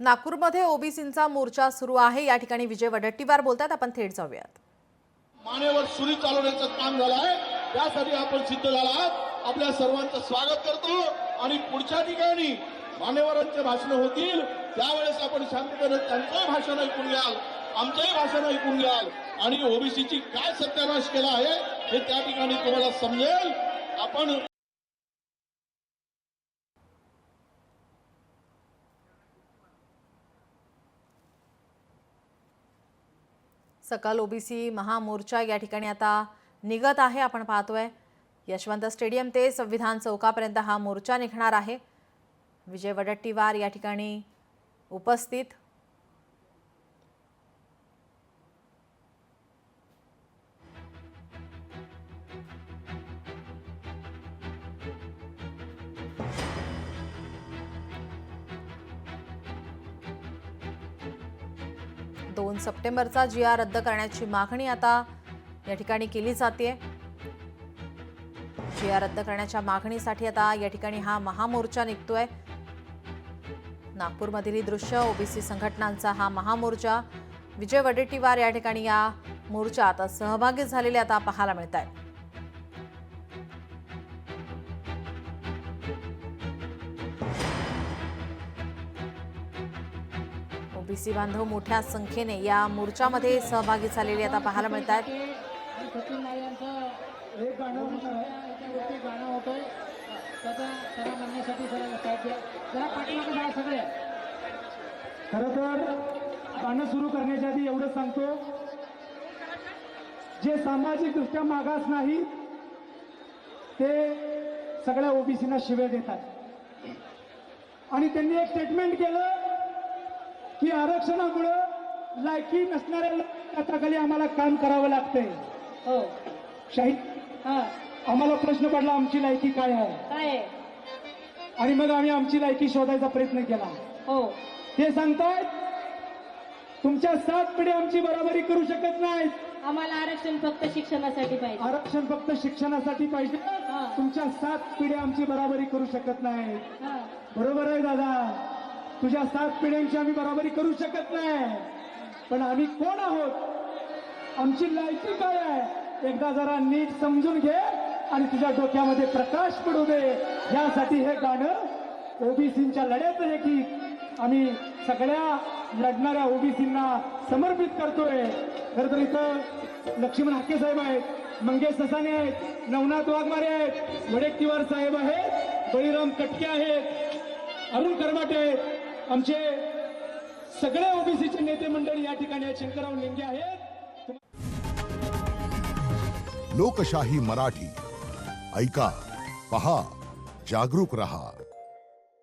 नागपूरमध्ये ओबीसींचा मोर्चा सुरू आहे। या ठिकाणी विजय वडट्टीवार बोलतात। आपण थेट जाऊयात। मानेवर सुरी चालवण्याचं काम झालं आहे, त्यासाठी आपण सिद्ध झाला आहात। आपल्या सर्वांचं स्वागत करतो आणि पुढच्या ठिकाणी मान्यवरांचे भाषण होतील त्यावेळेस आपण शांतपणे त्यांचं भाषण ऐकून घ्याल, आमचंही भाषण ऐकून घ्याल आणि ओबीसीची काय सत्यानाश केला आहे हे त्या ठिकाणी तुम्हाला समजेल। आपण सकल ओबीसी महामोर्चा या ठिकाणी आता निघत आहे। आपण पाहतोय यशवंत स्टेडियम ते संविधान चौकापर्यंत हा मोर्चा निघणार आहे। विजय वडट्टीवार या ठिकाणी उपस्थित। दोन सप्टेंबरचा GR रद्द करण्याची मागणी आता या ठिकाणी केली जाते। GR रद्द करण्याच्या मागणीसाठी आता या ठिकाणी हा महामोर्चा निघतोय। नागपूरमधील दृश्य ओबीसी संघटनांचा हा महामोर्चा। विजय वडट्टीवार या ठिकाणी या मोर्चात सहभागी झालेले आता पाहायला मिळत आहेत। ओबीसी बांधव मोठ्या संख्येने या मोर्चामध्ये सहभागी झालेले आता पाहायला मिळत आहेत। खरं तर गाणं सुरू करण्याच्या आधी एवढं सांगतो, जे सामाजिकदृष्ट्या मागास नाही ते सगळ्या ओबीसीना शिव्या देतात आणि त्यांनी एक स्टेटमेंट केलं की आरक्षणामुळे लायकी नसणाऱ्या हाताखाली आम्हाला काम करावं लागतंय। हो शाहीद, आम्हाला प्रश्न पडला आमची लायकी काय आहे आणि मग आम्ही आमची लायकी शोधायचा प्रयत्न केला। हो ते सांगतायत तुमच्या 7 पिढी आमची बराबरी करू शकत नाहीत, आम्हाला आरक्षण फक्त शिक्षणासाठी पाहिजे, आरक्षण फक्त शिक्षणासाठी पाहिजे, तुमच्या 7 पिढ्या आमची बराबरी करू शकत नाहीत। बरोबर आहे दादा, तुझ्या 7 पिढ्यांची आम्ही बराबरी करू शकत नाही, पण आम्ही कोण आहोत, आमची लायकी काय आहे एकदा जरा नीट समजून घे आणि तुझ्या डोक्यामध्ये प्रकाश पडू दे। यासाठी हे गाणं ओबीसींच्या लढ्याचं हे गीत आम्ही सगळ्या लढणाऱ्या ओबीसींना समर्पित करतोय। खरं तर इथं लक्ष्मण हाके साहेब आहेत, मंगेश ससाने आहेत, नवनाथ वाघमारे आहेत, वडट्टीवार साहेब आहेत, बळीराम कटके आहेत, अरुण करमाटे आहेत, आमचे सगळे ओबीसीचे नेते मंडळी या ठिकाणी आहेत, शंकरराव लिंगे आहेत। लोकशाही मराठी ऐका, पहा, जागरूक रहा।